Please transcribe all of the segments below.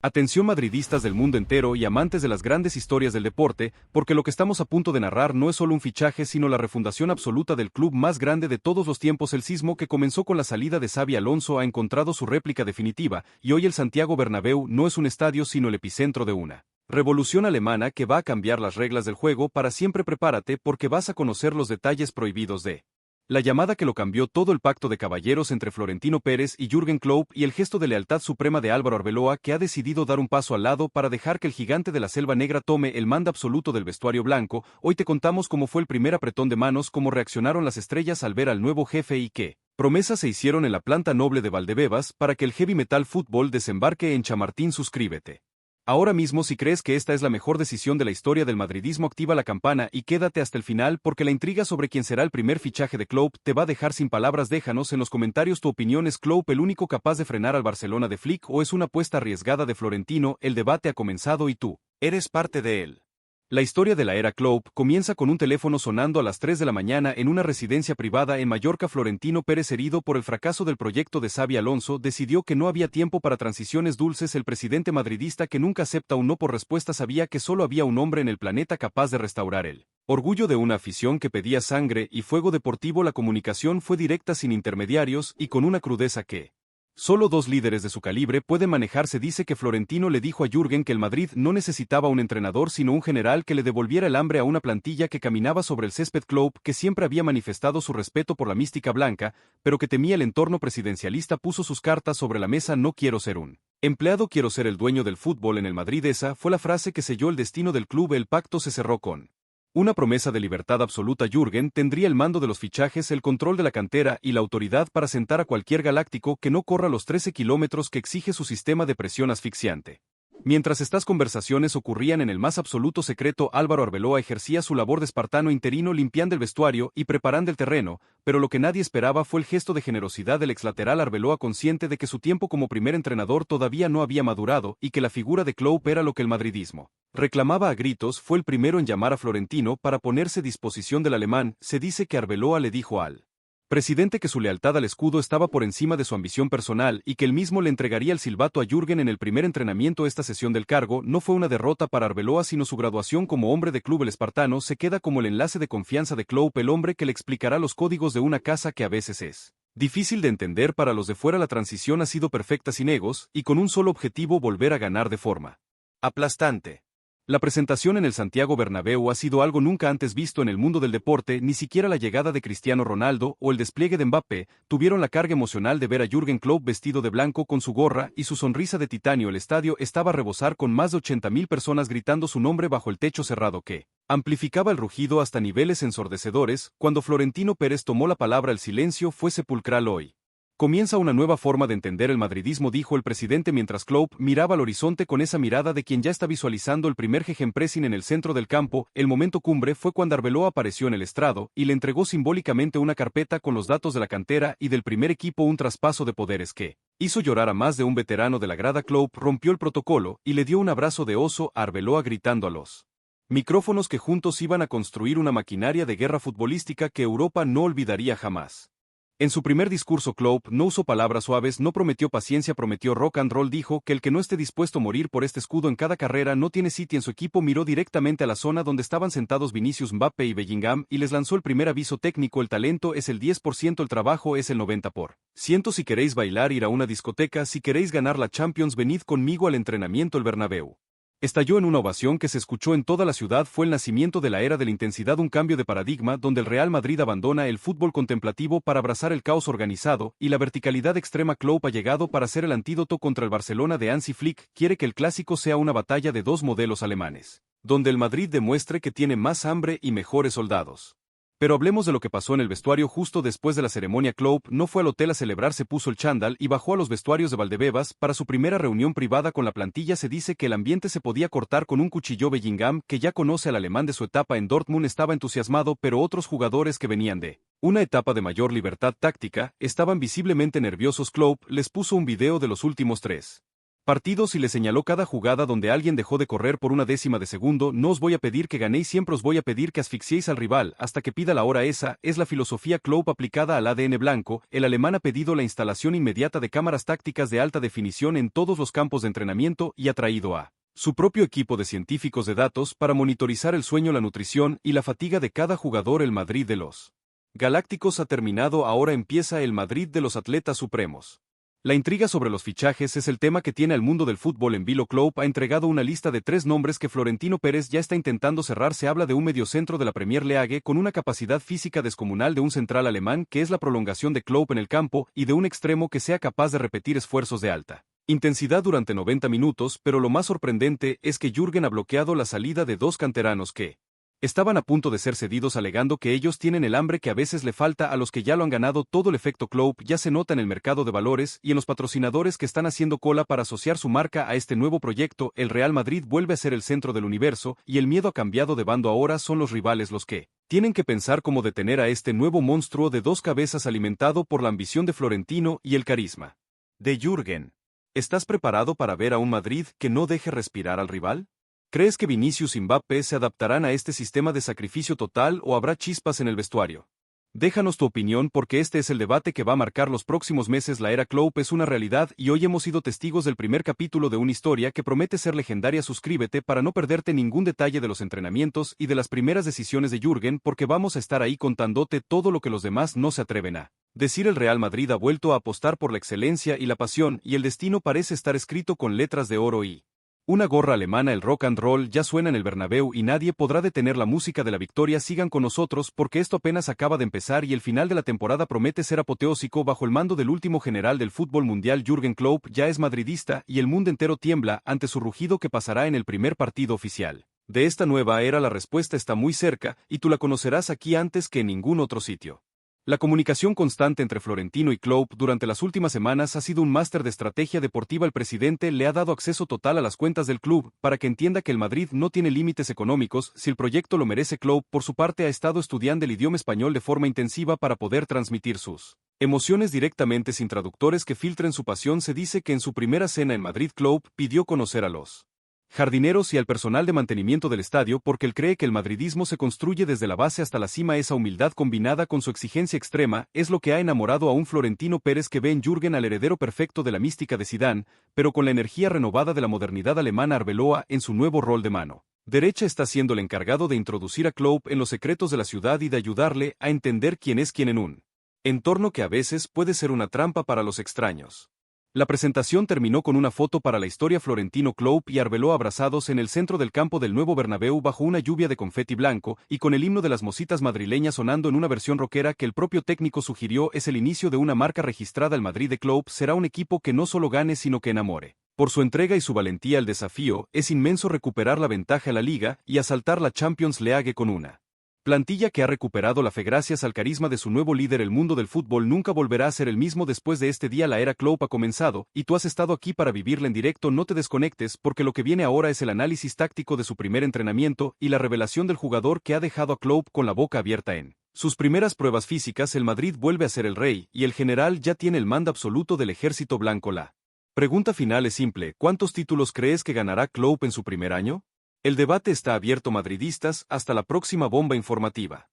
Atención madridistas del mundo entero y amantes de las grandes historias del deporte, porque lo que estamos a punto de narrar no es solo un fichaje sino la refundación absoluta del club más grande de todos los tiempos. El sismo que comenzó con la salida de Xabi Alonso ha encontrado su réplica definitiva, y hoy el Santiago Bernabéu no es un estadio sino el epicentro de una revolución alemana que va a cambiar las reglas del juego para siempre. Prepárate porque vas a conocer los detalles prohibidos de la llamada que lo cambió todo, el pacto de caballeros entre Florentino Pérez y Jürgen Klopp y el gesto de lealtad suprema de Álvaro Arbeloa, que ha decidido dar un paso al lado para dejar que el gigante de la selva negra tome el mando absoluto del vestuario blanco. Hoy te contamos cómo fue el primer apretón de manos, cómo reaccionaron las estrellas al ver al nuevo jefe y qué promesas se hicieron en la planta noble de Valdebebas para que el heavy metal fútbol desembarque en Chamartín. Suscríbete ahora mismo si crees que esta es la mejor decisión de la historia del madridismo. Activa la campana y quédate hasta el final porque la intriga sobre quién será el primer fichaje de Klopp te va a dejar sin palabras. Déjanos en los comentarios tu opinión. ¿Es Klopp el único capaz de frenar al Barcelona de Flick o es una apuesta arriesgada de Florentino? El debate ha comenzado y tú eres parte de él. La historia de la era Klopp comienza con un teléfono sonando a las 3 de la mañana en una residencia privada en Mallorca. Florentino Pérez, herido por el fracaso del proyecto de Xabi Alonso, decidió que no había tiempo para transiciones dulces. El presidente madridista, que nunca acepta un no por respuesta, sabía que solo había un hombre en el planeta capaz de restaurar el orgullo de una afición que pedía sangre y fuego deportivo. La comunicación fue directa, sin intermediarios y con una crudeza que solo dos líderes de su calibre pueden manejar. Se dice que Florentino le dijo a Jürgen que el Madrid no necesitaba un entrenador sino un general que le devolviera el hambre a una plantilla que caminaba sobre el césped. Klopp, que siempre había manifestado su respeto por la mística blanca, pero que temía el entorno presidencialista, puso sus cartas sobre la mesa. No quiero ser un empleado, quiero ser el dueño del fútbol en el Madrid. Esa fue la frase que selló el destino del club. El pacto se cerró con una promesa de libertad absoluta. Jürgen tendría el mando de los fichajes, el control de la cantera y la autoridad para sentar a cualquier galáctico que no corra los 13 kilómetros que exige su sistema de presión asfixiante. Mientras estas conversaciones ocurrían en el más absoluto secreto, Álvaro Arbeloa ejercía su labor de espartano interino, limpiando el vestuario y preparando el terreno, pero lo que nadie esperaba fue el gesto de generosidad del exlateral. Arbeloa, consciente de que su tiempo como primer entrenador todavía no había madurado y que la figura de Klopp era lo que el madridismo reclamaba a gritos, fue el primero en llamar a Florentino para ponerse a disposición del alemán. Se dice que Arbeloa le dijo al presidente que su lealtad al escudo estaba por encima de su ambición personal y que él mismo le entregaría el silbato a Jürgen en el primer entrenamiento. Esta cesión del cargo no fue una derrota para Arbeloa sino su graduación como hombre de club. El espartano se queda como el enlace de confianza de Klopp, el hombre que le explicará los códigos de una casa que a veces es difícil de entender para los de fuera. La transición ha sido perfecta, sin egos y con un solo objetivo: volver a ganar de forma aplastante. La presentación en el Santiago Bernabéu ha sido algo nunca antes visto en el mundo del deporte. Ni siquiera la llegada de Cristiano Ronaldo o el despliegue de Mbappé tuvieron la carga emocional de ver a Jürgen Klopp vestido de blanco con su gorra y su sonrisa de titanio. El estadio estaba a rebosar, con más de 80.000 personas gritando su nombre bajo el techo cerrado que amplificaba el rugido hasta niveles ensordecedores. Cuando Florentino Pérez tomó la palabra, el silencio fue sepulcral. Hoy comienza una nueva forma de entender el madridismo, dijo el presidente mientras Klopp miraba al horizonte con esa mirada de quien ya está visualizando el primer gegenpressing en el centro del campo. El momento cumbre fue cuando Arbeloa apareció en el estrado y le entregó simbólicamente una carpeta con los datos de la cantera y del primer equipo, un traspaso de poderes que hizo llorar a más de un veterano de la grada. Klopp rompió el protocolo y le dio un abrazo de oso a Arbeloa, gritando a los micrófonos que juntos iban a construir una maquinaria de guerra futbolística que Europa no olvidaría jamás. En su primer discurso, Klopp no usó palabras suaves, no prometió paciencia, prometió rock and roll. Dijo que el que no esté dispuesto a morir por este escudo en cada carrera no tiene sitio en su equipo. Miró directamente a la zona donde estaban sentados Vinicius, Mbappé y Bellingham y les lanzó el primer aviso técnico: el talento es el 10%, el trabajo es el 90%. Si queréis bailar, ir a una discoteca; si queréis ganar la Champions, venid conmigo al entrenamiento. El Bernabéu estalló en una ovación que se escuchó en toda la ciudad. Fue el nacimiento de la era de la intensidad, un cambio de paradigma donde el Real Madrid abandona el fútbol contemplativo para abrazar el caos organizado y la verticalidad extrema. Klopp ha llegado para ser el antídoto contra el Barcelona de Hansi Flick. Quiere que el clásico sea una batalla de dos modelos alemanes, donde el Madrid demuestre que tiene más hambre y mejores soldados. Pero hablemos de lo que pasó en el vestuario justo después de la ceremonia. Klopp no fue al hotel a celebrar, se puso el chándal y bajó a los vestuarios de Valdebebas para su primera reunión privada con la plantilla. Se dice que el ambiente se podía cortar con un cuchillo. Bellingham, que ya conoce al alemán de su etapa en Dortmund, estaba entusiasmado, pero otros jugadores que venían de una etapa de mayor libertad táctica estaban visiblemente nerviosos. Klopp les puso un video de los últimos 3 partidos y le señaló cada jugada donde alguien dejó de correr por una décima de segundo. No os voy a pedir que ganéis, siempre os voy a pedir que asfixiéis al rival hasta que pida la hora. Esa es la filosofía Klopp aplicada al ADN blanco. El alemán ha pedido la instalación inmediata de cámaras tácticas de alta definición en todos los campos de entrenamiento y ha traído a su propio equipo de científicos de datos para monitorizar el sueño, la nutrición y la fatiga de cada jugador. El Madrid de los Galácticos ha terminado, ahora empieza el Madrid de los atletas supremos. La intriga sobre los fichajes es el tema que tiene al mundo del fútbol en vilo. Klopp ha entregado una lista de 3 nombres que Florentino Pérez ya está intentando cerrar. Se habla de un mediocentro de la Premier League con una capacidad física descomunal, de un central alemán que es la prolongación de Klopp en el campo y de un extremo que sea capaz de repetir esfuerzos de alta intensidad durante 90 minutos, pero lo más sorprendente es que Jürgen ha bloqueado la salida de 2 canteranos que estaban a punto de ser cedidos, alegando que ellos tienen el hambre que a veces le falta a los que ya lo han ganado todo. El efecto Klopp ya se nota en el mercado de valores y en los patrocinadores que están haciendo cola para asociar su marca a este nuevo proyecto. El Real Madrid vuelve a ser el centro del universo y el miedo ha cambiado de bando. Ahora son los rivales los que tienen que pensar cómo detener a este nuevo monstruo de 2 cabezas alimentado por la ambición de Florentino y el carisma de Jürgen. ¿Estás preparado para ver a un Madrid que no deje respirar al rival? ¿Crees que Vinicius y Mbappé se adaptarán a este sistema de sacrificio total o habrá chispas en el vestuario? Déjanos tu opinión, porque este es el debate que va a marcar los próximos meses. La era Klopp es una realidad y hoy hemos sido testigos del primer capítulo de una historia que promete ser legendaria. Suscríbete para no perderte ningún detalle de los entrenamientos y de las primeras decisiones de Jürgen, porque vamos a estar ahí contándote todo lo que los demás no se atreven a decir. El Real Madrid ha vuelto a apostar por la excelencia y la pasión, y el destino parece estar escrito con letras de oro y una gorra alemana. El rock and roll ya suena en el Bernabéu y nadie podrá detener la música de la victoria. Sigan con nosotros porque esto apenas acaba de empezar y el final de la temporada promete ser apoteósico. Bajo el mando del último general del fútbol mundial, Jürgen Klopp ya es madridista y el mundo entero tiembla ante su rugido que pasará en el primer partido oficial de esta nueva era. La respuesta está muy cerca y tú la conocerás aquí antes que en ningún otro sitio. La comunicación constante entre Florentino y Klopp durante las últimas semanas ha sido un máster de estrategia deportiva. El presidente le ha dado acceso total a las cuentas del club para que entienda que el Madrid no tiene límites económicos si el proyecto lo merece. Klopp, por su parte, ha estado estudiando el idioma español de forma intensiva para poder transmitir sus emociones directamente sin traductores que filtren su pasión. Se dice que en su primera cena en Madrid, Klopp pidió conocer a los jardineros y al personal de mantenimiento del estadio porque él cree que el madridismo se construye desde la base hasta la cima. Esa humildad combinada con su exigencia extrema es lo que ha enamorado a un Florentino Pérez que ve en Jürgen al heredero perfecto de la mística de Zidane, pero con la energía renovada de la modernidad alemana. Arbeloa, en su nuevo rol de mano derecha, está siendo el encargado de introducir a Klopp en los secretos de la ciudad y de ayudarle a entender quién es quién en un entorno que a veces puede ser una trampa para los extraños. La presentación terminó con una foto para la historia: Florentino, Klopp y Arbeloa abrazados en el centro del campo del nuevo Bernabéu bajo una lluvia de confeti blanco y con el himno de las mositas madrileñas sonando en una versión rockera que el propio técnico sugirió. Es el inicio de una marca registrada. El Madrid de Klopp será un equipo que no solo gane sino que enamore. Por su entrega y su valentía. El desafío es inmenso: recuperar la ventaja en la Liga y asaltar la Champions League con una plantilla que ha recuperado la fe gracias al carisma de su nuevo líder. El mundo del fútbol nunca volverá a ser el mismo después de este día. La era Klopp ha comenzado, y tú has estado aquí para vivirla en directo. No te desconectes porque lo que viene ahora es el análisis táctico de su primer entrenamiento y la revelación del jugador que ha dejado a Klopp con la boca abierta en sus primeras pruebas físicas. El Madrid vuelve a ser el rey y el general ya tiene el mando absoluto del ejército blanco. La pregunta final es simple: ¿cuántos títulos crees que ganará Klopp en su primer año? El debate está abierto, madridistas. Hasta la próxima bomba informativa.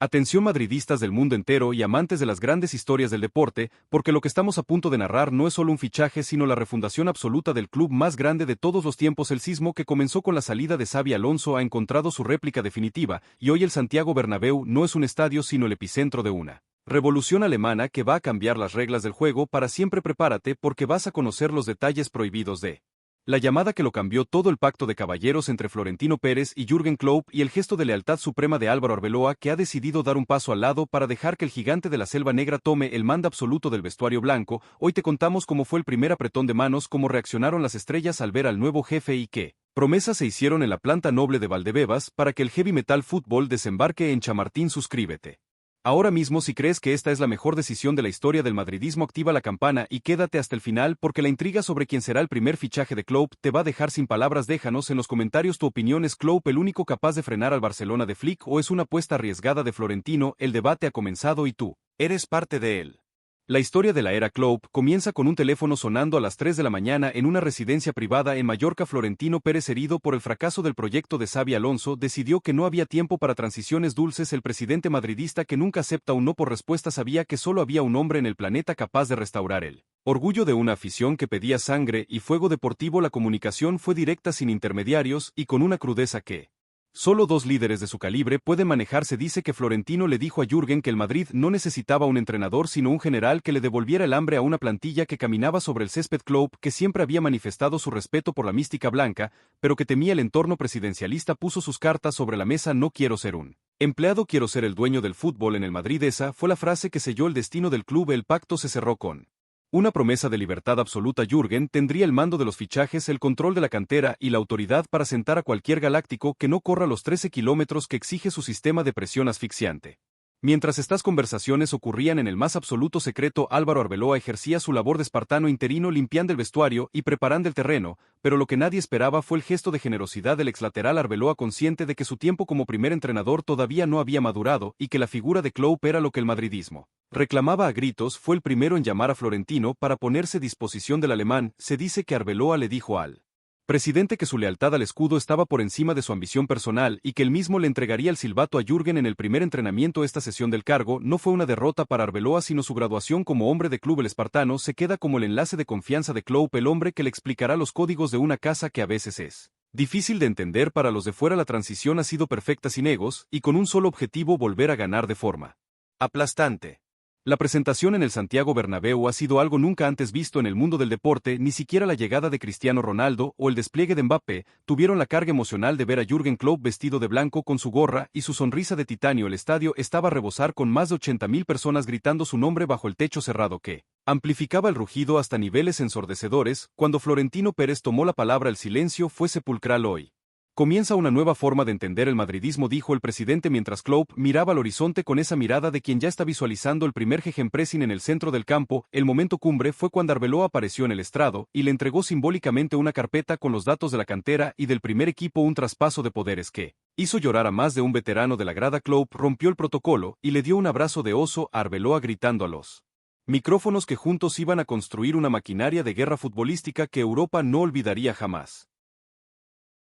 Atención, madridistas del mundo entero y amantes de las grandes historias del deporte, porque lo que estamos a punto de narrar no es solo un fichaje sino la refundación absoluta del club más grande de todos los tiempos. El sismo que comenzó con la salida de Xabi Alonso ha encontrado su réplica definitiva, y hoy el Santiago Bernabéu no es un estadio sino el epicentro de una revolución alemana que va a cambiar las reglas del juego para siempre. Prepárate porque vas a conocer los detalles prohibidos de la llamada que lo cambió todo: el pacto de caballeros entre Florentino Pérez y Jürgen Klopp y el gesto de lealtad suprema de Álvaro Arbeloa, que ha decidido dar un paso al lado para dejar que el gigante de la selva negra tome el mando absoluto del vestuario blanco. Hoy te contamos cómo fue el primer apretón de manos, cómo reaccionaron las estrellas al ver al nuevo jefe y qué promesas se hicieron en la planta noble de Valdebebas para que el heavy metal fútbol desembarque en Chamartín. Suscríbete ahora mismo si crees que esta es la mejor decisión de la historia del madridismo. Activa la campana y quédate hasta el final porque la intriga sobre quién será el primer fichaje de Klopp te va a dejar sin palabras. Déjanos en los comentarios tu opinión. ¿Es Klopp el único capaz de frenar al Barcelona de Flick o es una apuesta arriesgada de Florentino? El debate ha comenzado y tú eres parte de él. La historia de la era Klopp comienza con un teléfono sonando a las 3 de la mañana en una residencia privada en Mallorca. Florentino Pérez, herido por el fracaso del proyecto de Xabi Alonso, decidió que no había tiempo para transiciones dulces. El presidente madridista, que nunca acepta un no por respuesta, sabía que solo había un hombre en el planeta capaz de restaurar el orgullo de una afición que pedía sangre y fuego deportivo. La comunicación fue directa, sin intermediarios, y con una crudeza que solo dos líderes de su calibre pueden manejar. Se dice que Florentino le dijo a Jürgen que el Madrid no necesitaba un entrenador sino un general que le devolviera el hambre a una plantilla que caminaba sobre el césped. Klopp, que siempre había manifestado su respeto por la mística blanca, pero que temía el entorno presidencialista, puso sus cartas sobre la mesa. No quiero ser un empleado, quiero ser el dueño del fútbol en el Madrid. Esa fue la frase que selló el destino del club. El pacto se cerró con una promesa de libertad absoluta. Jürgen tendría el mando de los fichajes, el control de la cantera y la autoridad para sentar a cualquier galáctico que no corra los 13 kilómetros que exige su sistema de presión asfixiante. Mientras estas conversaciones ocurrían en el más absoluto secreto, Álvaro Arbeloa ejercía su labor de espartano interino, limpiando el vestuario y preparando el terreno, pero lo que nadie esperaba fue el gesto de generosidad del exlateral. Arbeloa, consciente de que su tiempo como primer entrenador todavía no había madurado y que la figura de Klopp era lo que el madridismo reclamaba a gritos, fue el primero en llamar a Florentino para ponerse a disposición del alemán. Se dice que Arbeloa le dijo al presidente que su lealtad al escudo estaba por encima de su ambición personal y que él mismo le entregaría el silbato a Jürgen en el primer entrenamiento. Esta cesión del cargo no fue una derrota para Arbeloa sino su graduación como hombre de club. El espartano se queda como el enlace de confianza de Klopp, el hombre que le explicará los códigos de una casa que a veces es difícil de entender para los de fuera. La transición ha sido perfecta, sin egos y con un solo objetivo: volver a ganar de forma aplastante. La presentación en el Santiago Bernabéu ha sido algo nunca antes visto en el mundo del deporte. Ni siquiera la llegada de Cristiano Ronaldo o el despliegue de Mbappé tuvieron la carga emocional de ver a Jürgen Klopp vestido de blanco con su gorra y su sonrisa de titanio. El estadio estaba a rebosar, con más de 80.000 personas gritando su nombre bajo el techo cerrado que amplificaba el rugido hasta niveles ensordecedores. Cuando Florentino Pérez tomó la palabra, el silencio fue sepulcral. Hoy comienza una nueva forma de entender el madridismo, dijo el presidente mientras Klopp miraba al horizonte con esa mirada de quien ya está visualizando el primer gegenpressing en el centro del campo. El momento cumbre fue cuando Arbeloa apareció en el estrado y le entregó simbólicamente una carpeta con los datos de la cantera y del primer equipo, un traspaso de poderes que hizo llorar a más de un veterano de la grada. Klopp rompió el protocolo y le dio un abrazo de oso a Arbeloa, gritando a los micrófonos que juntos iban a construir una maquinaria de guerra futbolística que Europa no olvidaría jamás.